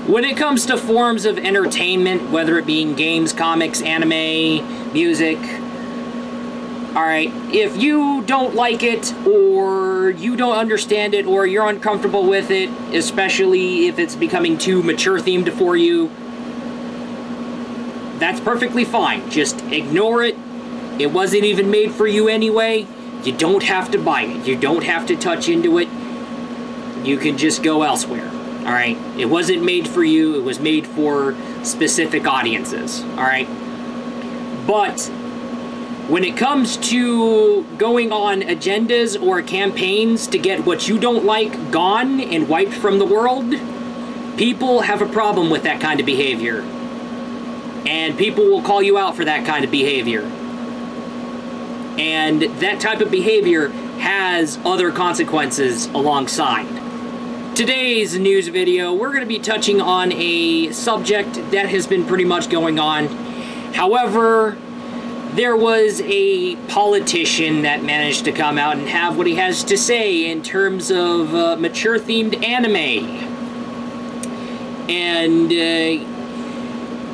When it comes to forms of entertainment, whether it being games, comics, anime, music, alright, if you don't like it, or you don't understand it, or you're uncomfortable with it, especially if it's becoming too mature-themed for you, that's perfectly fine. Just ignore it. It wasn't even made for you anyway. You don't have to buy it. You don't have to touch into it. You can just go elsewhere. Alright? It wasn't made for you. It was made for specific audiences. Alright? But when it comes to going on agendas or campaigns to get what you don't like gone and wiped from the world, people have a problem with that kind of behavior. And people will call you out for that kind of behavior. And that type of behavior has other consequences alongside. Today's news video, we're going to be touching on a subject that has been pretty much going on. However, there was a politician that managed to come out and have what he has to say in terms of mature-themed anime. And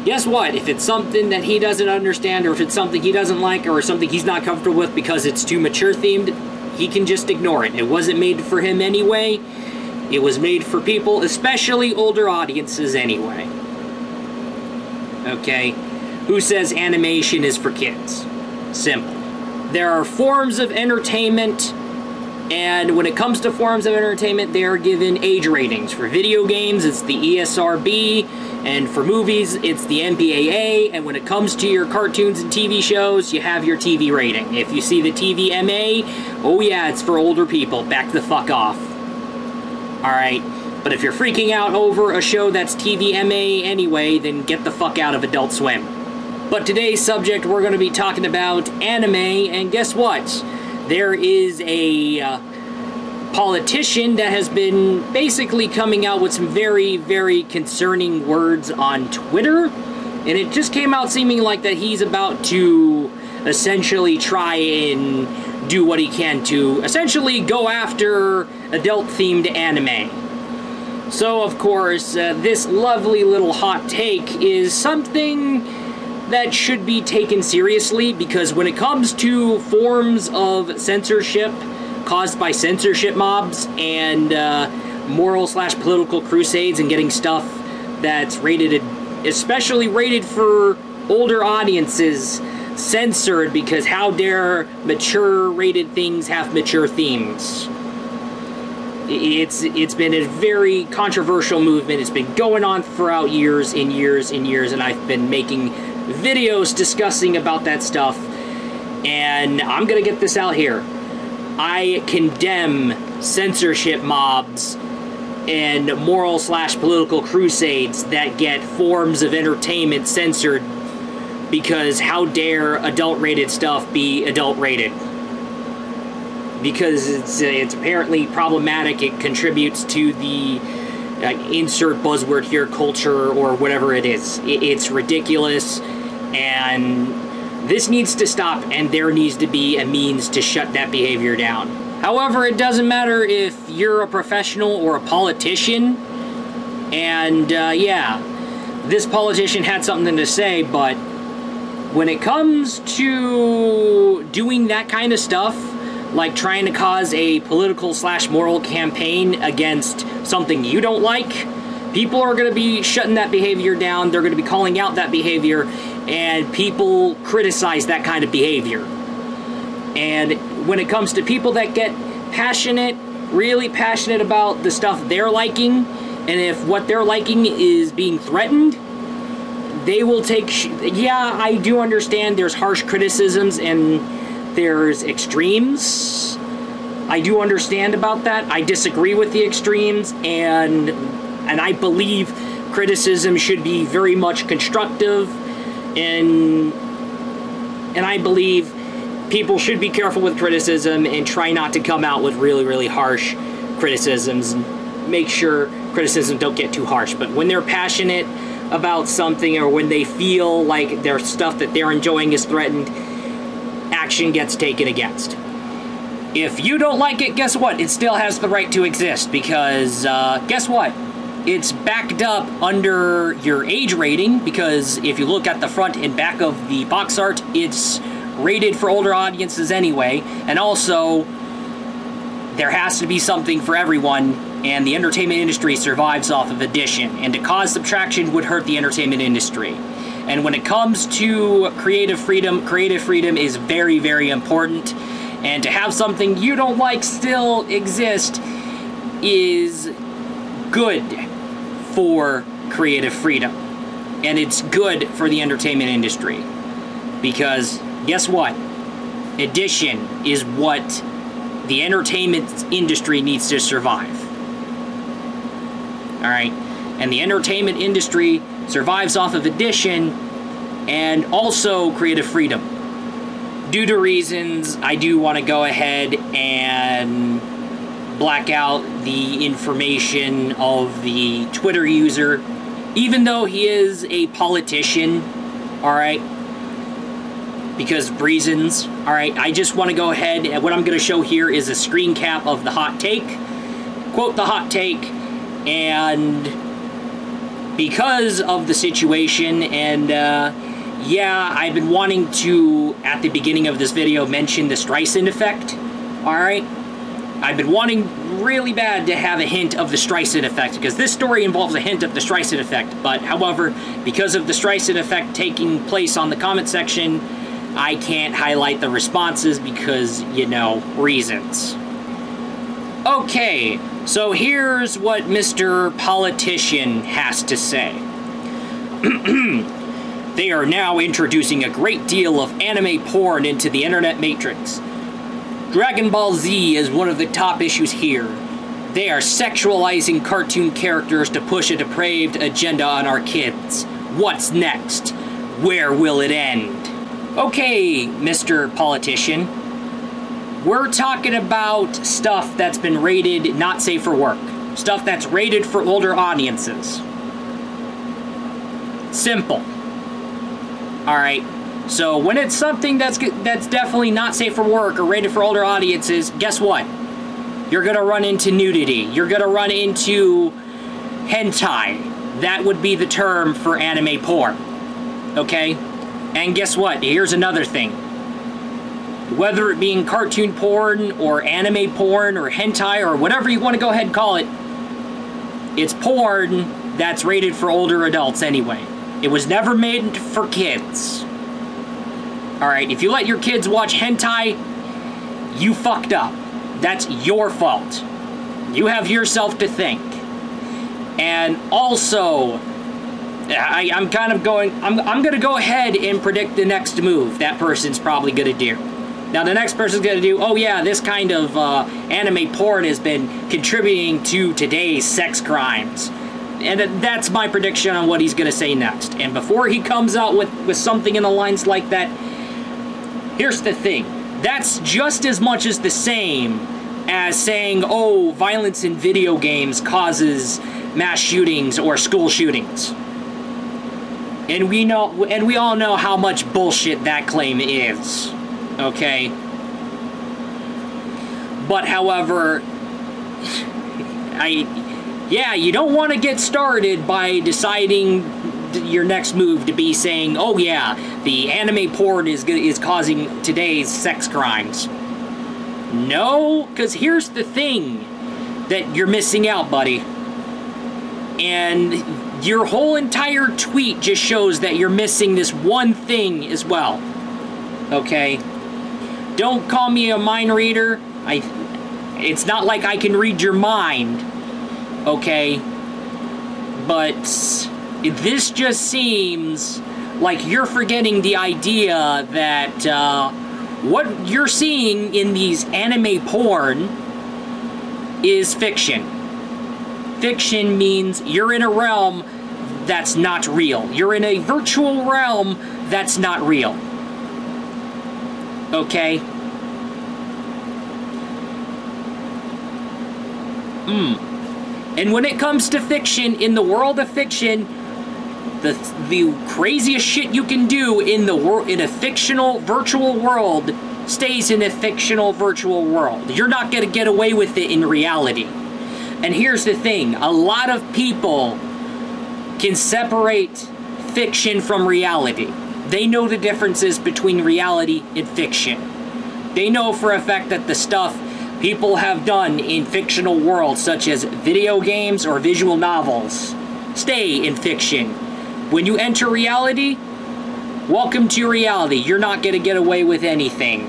guess what? If it's something that he doesn't understand, or if it's something he doesn't like, or something he's not comfortable with because it's too mature-themed, he can just ignore it. It wasn't made for him anyway. It was made for people, especially older audiences anyway. Okay? Who says animation is for kids? Simple. There are forms of entertainment, and when it comes to forms of entertainment, they are given age ratings. For video games, it's the ESRB, and for movies, it's the MPAA, and when it comes to your cartoons and TV shows, you have your TV rating. If you see the TVMA, oh yeah, it's for older people. Back the fuck off. Alright? But if you're freaking out over a show that's TVMA anyway, then get the fuck out of Adult Swim. But today's subject, we're going to be talking about anime, and guess what? There is a politician that has been basically coming out with some very, very concerning words on Twitter, and it just came out seeming like that he's about to essentially try and do what he can to essentially go after adult-themed anime. So, of course, this lovely little hot take is something that should be taken seriously, because when it comes to forms of censorship caused by censorship mobs and moral/political crusades and getting stuff that's rated, especially rated for older audiences, censored, because how dare mature rated things have mature themes. It's been a very controversial movement. It's been going on throughout years and years and years, and I've been making videos discussing about that stuff, and I'm gonna get this out here. I condemn censorship mobs and moral/political crusades that get forms of entertainment censored, because how dare adult-rated stuff be adult-rated? Because it's apparently problematic. It contributes to the insert buzzword here, culture, or whatever it is. It's ridiculous, and this needs to stop, and there needs to be a means to shut that behavior down. However, it doesn't matter if you're a professional or a politician, and yeah, this politician had something to say, but when it comes to doing that kind of stuff, like trying to cause a political/moral campaign against something you don't like, people are going to be shutting that behavior down. They're going to be calling out that behavior, and people criticize that kind of behavior. And when it comes to people that get passionate, really passionate about the stuff they're liking, and if what they're liking is being threatened, they will take... Yeah, I do understand there's harsh criticisms and there's extremes. I do understand about that. I disagree with the extremes, and I believe criticism should be very much constructive, and I believe people should be careful with criticism and try not to come out with really, really harsh criticisms. Make sure criticisms don't get too harsh. But when they're passionate about something, or when they feel like their stuff that they're enjoying is threatened, action gets taken against. If you don't like it, guess what? It still has the right to exist, because guess what? it's backed up under your age rating, because if you look at the front and back of the box art, it's rated for older audiences anyway, and also there has to be something for everyone, and the entertainment industry survives off of addition, and to cause subtraction would hurt the entertainment industry. And when it comes to creative freedom is very, very important, and to have something you don't like still exist is good for creative freedom, and it's good for the entertainment industry, because guess what? Addition is what the entertainment industry needs to survive. Alright? And the entertainment industry survives off of addition and also creative freedom. Due to reasons, I do want to go ahead and black out the information of the Twitter user, even though he is a politician, alright? Because of reasons, alright? I just want to go ahead, and what I'm going to show here is a screen cap of the hot take. Quote the hot take, and because of the situation, and yeah, I've been wanting to, at the beginning of this video, mention the Streisand effect, alright? I've been wanting really bad to have a hint of the Streisand effect, because this story involves a hint of the Streisand effect, but however, because of the Streisand effect taking place on the comment section, I can't highlight the responses because, you know, reasons. Okay, so here's what Mr. Politician has to say. They are now introducing a great deal of anime porn into the internet matrix. Dragon Ball Z is one of the top issues here. They are sexualizing cartoon characters to push a depraved agenda on our kids. What's next? Where will it end? Okay, Mr. Politician. We're talking about stuff that's been rated not safe for work. Stuff that's rated for older audiences. Simple. Alright. So when it's something that's definitely not safe for work or rated for older audiences, guess what? You're gonna run into nudity. You're gonna run into hentai. That would be the term for anime porn. Okay? And guess what? Here's another thing. Whether it being cartoon porn or anime porn or hentai or whatever you want to go ahead and call it, it's porn that's rated for older adults anyway. It was never made for kids. Alright, if you let your kids watch hentai, you fucked up. That's your fault. You have yourself to thank. And also, I'm gonna go ahead and predict the next move that person's probably gonna do. Now the next person's gonna do, oh yeah, this kind of anime porn has been contributing to today's sex crimes. And that's my prediction on what he's gonna say next. And before he comes out with something in the lines like that, here's the thing. That's just as much as the same as saying, oh, violence in video games causes mass shootings or school shootings. And we all know how much bullshit that claim is. Okay? But however, yeah, you don't want to get started by deciding your next move to be saying, oh yeah, the anime porn is causing today's sex crimes. No, because here's the thing that you're missing out, buddy. And your whole entire tweet just shows that you're missing this one thing as well. Okay? Don't call me a mind reader. It's not like I can read your mind. Okay? But this just seems like you're forgetting the idea that what you're seeing in these anime porn is fiction. Fiction means you're in a realm that's not real. You're in a virtual realm that's not real. Okay? And when it comes to fiction, in the world of fiction, the craziest shit you can do in a fictional virtual world stays in a fictional virtual world. You're not gonna get away with it in reality. And here's the thing, a lot of people can separate fiction from reality. They know the differences between reality and fiction. They know for a fact that the stuff people have done in fictional worlds, such as video games or visual novels, stay in fiction. When you enter reality, welcome to reality. You're not going to get away with anything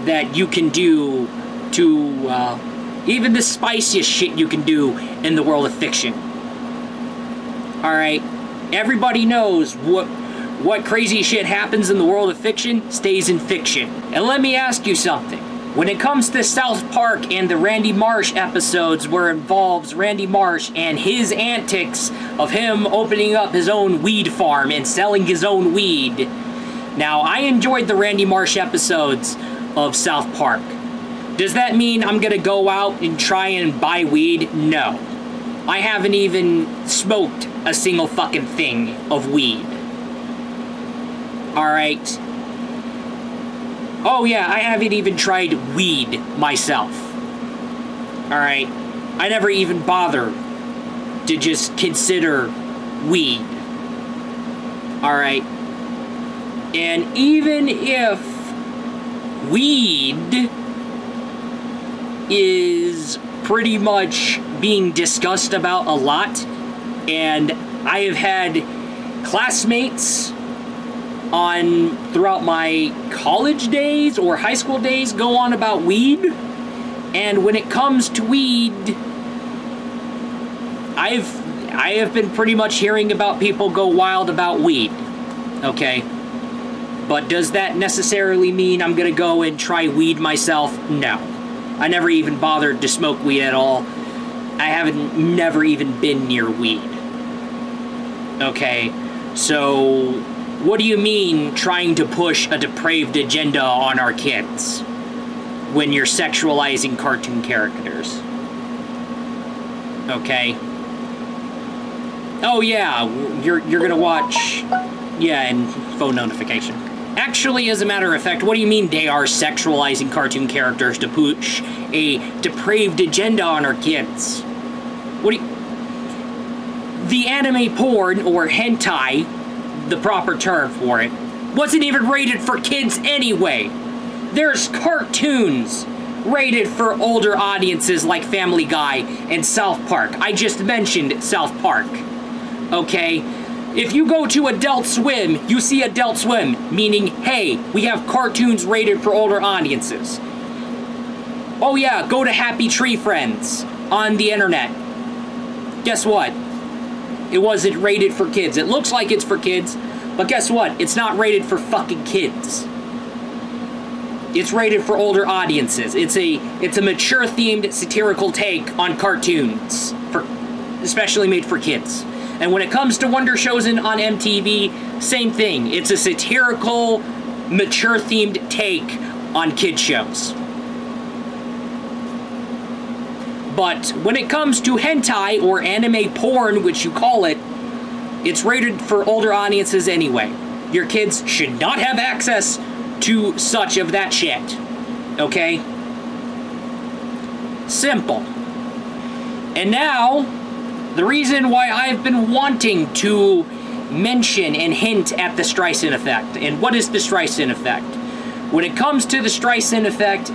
that you can do to, even the spiciest shit you can do in the world of fiction. Alright? Everybody knows what crazy shit happens in the world of fiction stays in fiction. And let me ask you something. When it comes to South Park and the Randy Marsh episodes where it involves Randy Marsh and his antics of him opening up his own weed farm and selling his own weed. Now, I enjoyed the Randy Marsh episodes of South Park. Does that mean I'm gonna go out and try and buy weed? No. I haven't even smoked a single fucking thing of weed. Alright? Oh yeah, I haven't even tried weed myself. Alright? I never even bothered to just consider weed. Alright? And even if weed is pretty much being discussed about a lot, and I have had classmates throughout my college days or high school days go on about weed, and when it comes to weed, I have been pretty much hearing about people go wild about weed, okay? But does that necessarily mean I'm gonna go and try weed myself? No. I never even bothered to smoke weed at all. I never even been near weed. Okay, so what do you mean trying to push a depraved agenda on our kids when you're sexualizing cartoon characters? Okay. Oh yeah, you're gonna watch, yeah, and phone notification. Actually, as a matter of fact, what do you mean they are sexualizing cartoon characters to push a depraved agenda on our kids? What do you... The anime porn, or hentai, the proper term for it, wasn't even rated for kids anyway. There's cartoons rated for older audiences like Family Guy and South Park. I just mentioned South Park. Okay? If you go to Adult Swim, you see Adult Swim, meaning, hey, we have cartoons rated for older audiences. Oh yeah, go to Happy Tree Friends on the internet. Guess what? It wasn't rated for kids. It looks like it's for kids, but guess what? It's not rated for fucking kids. It's rated for older audiences. It's a mature-themed satirical take on cartoons, especially made for kids. And when it comes to Wonder Chosen on MTV, same thing. It's a satirical, mature-themed take on kid shows. But when it comes to hentai, or anime porn, which you call it, it's rated for older audiences anyway. Your kids should not have access to such of that shit. Okay? Simple. And now, the reason why I've been wanting to mention and hint at the Streisand effect. And what is the Streisand effect? When it comes to the Streisand effect,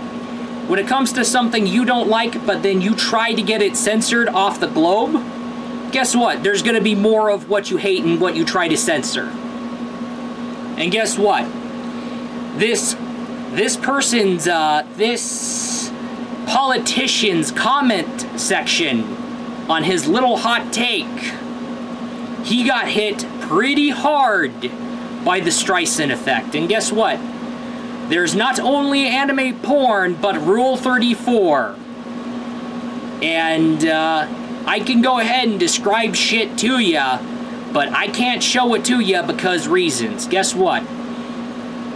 when it comes to something you don't like, but then you try to get it censored off the globe, guess what? There's going to be more of what you hate and what you try to censor. And guess what? This politician's comment section on his little hot take, he got hit pretty hard by the Streisand effect. And guess what? There's not only anime porn, but Rule 34. And I can go ahead and describe shit to ya, but I can't show it to ya because reasons. Guess what?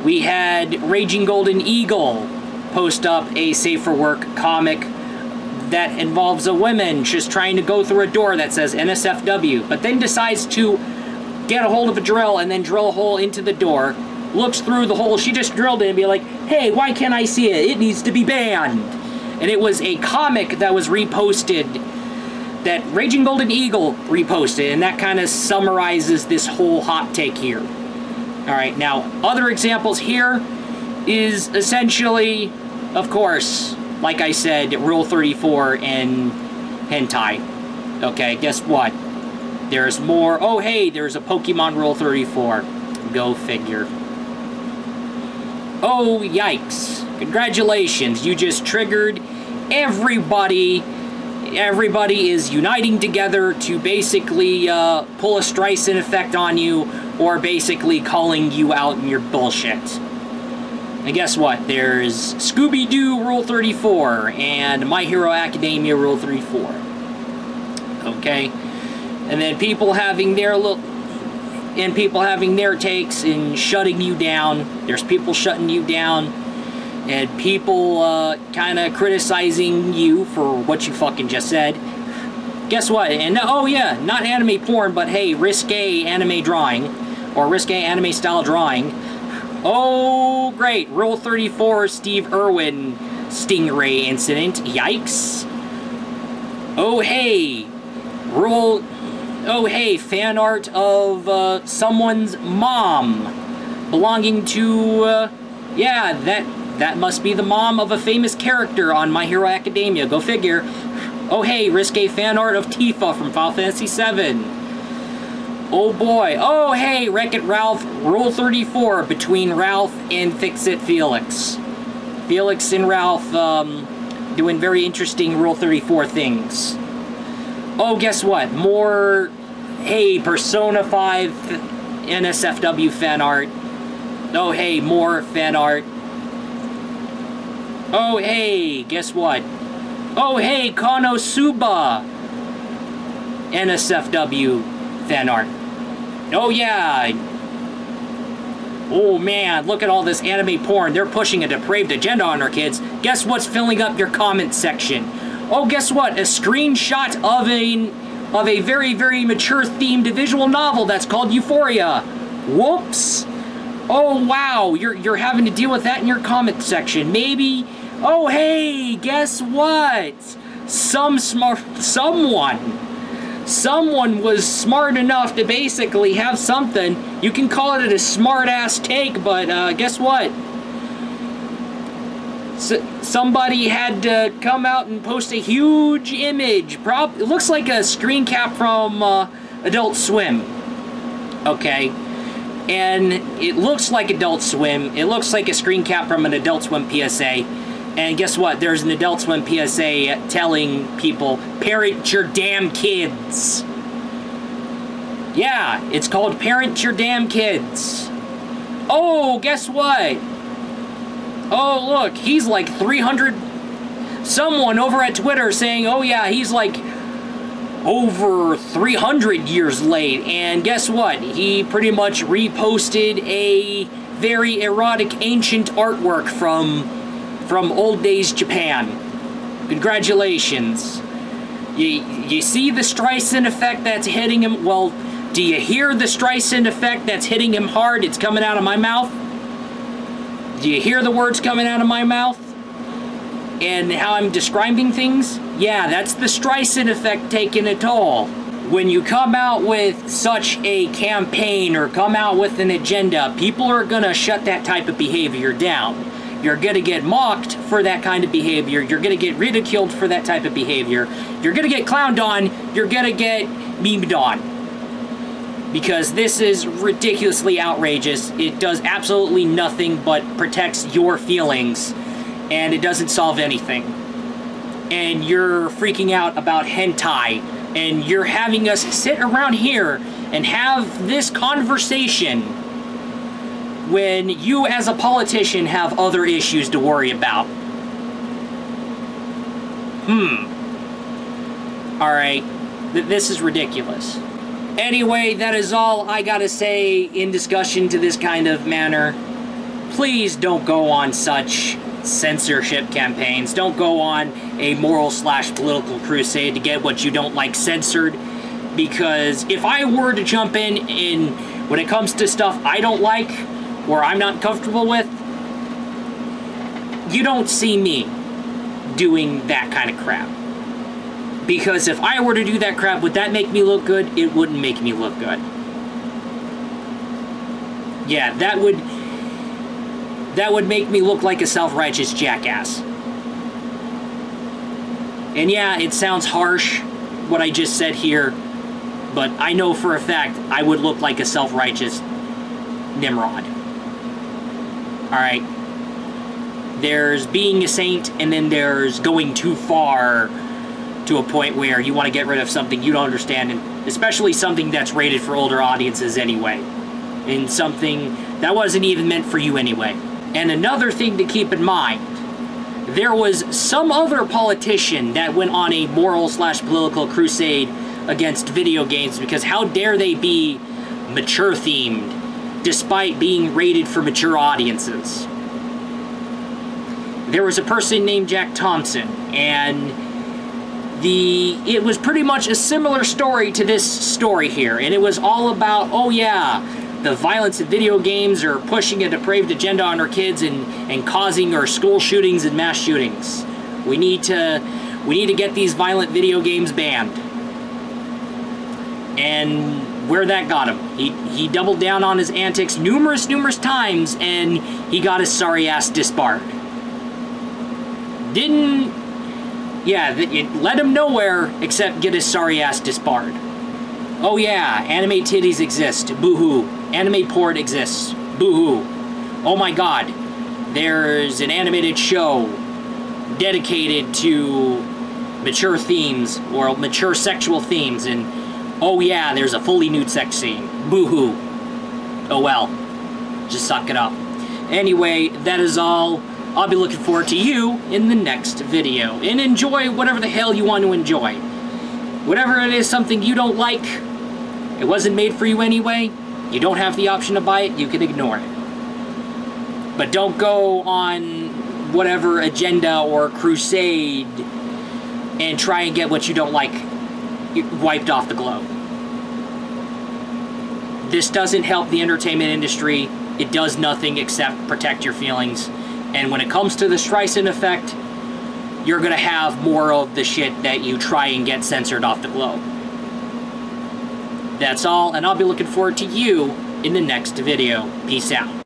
We had Raging Golden Eagle post up a Safe for Work comic that involves a woman just trying to go through a door that says NSFW, but then decides to get a hold of a drill and then drill a hole into the door, looks through the hole she just drilled in and be like, hey, why can't I see it? It needs to be banned. And it was a comic that was reposted, that Raging Golden Eagle reposted, and that kind of summarizes this whole hot take here. Alright, now, other examples here is essentially, of course, like I said, Rule 34 and hentai. Okay, guess what? There's more. Oh, hey, there's a Pokemon Rule 34. Go figure. Oh, yikes. Congratulations, you just triggered everybody. Everybody is uniting together to basically pull a Streisand effect on you, or basically calling you out in your bullshit. And guess what? There's Scooby-Doo Rule 34 and My Hero Academia Rule 34. Okay? And then people having their takes and shutting you down. There's people shutting you down, and people kind of criticizing you for what you fucking just said. Guess what? And oh yeah, not anime porn, but hey, risque anime drawing, or risque anime style drawing. Oh great, Rule 34 Steve Irwin Stingray incident. Yikes. Oh hey, fan art of someone's mom belonging to, yeah, that must be the mom of a famous character on My Hero Academia. Go figure. Oh hey, risque fan art of Tifa from Final Fantasy VII. Oh boy. Oh hey, Wreck-It Ralph Rule 34 between Ralph and Fix-It Felix. Felix and Ralph doing very interesting Rule 34 things. Oh, guess what? More, hey, Persona 5 NSFW fan art. Oh, hey, more fan art. Oh, hey, guess what? Oh, hey, Konosuba NSFW fan art. Oh, yeah. Oh, man, look at all this anime porn. They're pushing a depraved agenda on our kids. Guess what's filling up your comment section? Oh, guess what? A screenshot of a very, very mature themed visual novel that's called Euphoria. Whoops. Oh, wow. You're having to deal with that in your comment section. Maybe. Oh, hey, guess what? Someone was smart enough to basically have something. You can call it a smart-ass take, but guess what? Somebody had to come out and post a huge image. It looks like a screen cap from Adult Swim. Okay. And it looks like Adult Swim. It looks like a screen cap from an Adult Swim PSA. And guess what? There's an Adult Swim PSA telling people, parent your damn kids. Yeah, it's called Parent Your Damn Kids. Oh, guess what? Oh, look, he's like 300... Someone over at Twitter saying, oh yeah, he's like over 300 years late. And guess what? He pretty much reposted a very erotic ancient artwork from old days Japan. Congratulations. You see the Streisand effect that's hitting him? Well, do you hear the Streisand effect that's hitting him hard? It's coming out of my mouth. Do you hear the words coming out of my mouth? And how I'm describing things? Yeah, that's the Streisand effect taking a toll. When you come out with such a campaign or come out with an agenda, people are gonna shut that type of behavior down. You're gonna get mocked for that kind of behavior. You're gonna get ridiculed for that type of behavior. You're gonna get clowned on. You're gonna get memed on. Because this is ridiculously outrageous. It does absolutely nothing but protects your feelings, and it doesn't solve anything. And you're freaking out about hentai, and you're having us sit around here and have this conversation when you as a politician have other issues to worry about. Alright, this is ridiculous. Anyway, that is all I gotta say in discussion to this kind of manner. Please don't go on such censorship campaigns. Don't go on a moral/political crusade to get what you don't like censored. Because if I were to jump in when it comes to stuff I don't like, or I'm not comfortable with, you don't see me doing that kind of crap. Because if I were to do that crap, would that make me look good? It wouldn't make me look good. Yeah, that would make me look like a self-righteous jackass. And yeah, it sounds harsh, what I just said here, but I know for a fact I would look like a self-righteous Nimrod. Alright. There's being a saint, and then there's going too far to a point where you want to get rid of something you don't understand, and especially something that's rated for older audiences anyway. And something that wasn't even meant for you anyway. And another thing to keep in mind, there was some other politician that went on a moral/political crusade against video games, because how dare they be mature themed despite being rated for mature audiences. There was a person named Jack Thompson, and it was pretty much a similar story to this story here, and it was all about, oh yeah, the violence in video games are pushing a depraved agenda on our kids and causing our school shootings and mass shootings. We need to get these violent video games banned. And where that got him, he doubled down on his antics numerous times, and he got his sorry ass disbarred. It led him nowhere except get his sorry ass disbarred. Oh yeah, anime titties exist, boo-hoo. Anime porn exists, boo-hoo. Oh my god, there's an animated show dedicated to mature themes, or mature sexual themes, and oh yeah, there's a fully nude sex scene, boo-hoo. Oh well, just suck it up. Anyway, that is all. I'll be looking forward to you in the next video, and enjoy whatever the hell you want to enjoy. Whatever it is, something you don't like, it wasn't made for you anyway, you don't have the option to buy it, you can ignore it. But don't go on whatever agenda or crusade and try and get what you don't like wiped off the globe. This doesn't help the entertainment industry. It does nothing except protect your feelings. And when it comes to the Streisand effect, you're going to have more of the shit that you try and get censored off the globe. That's all, and I'll be looking forward to you in the next video. Peace out.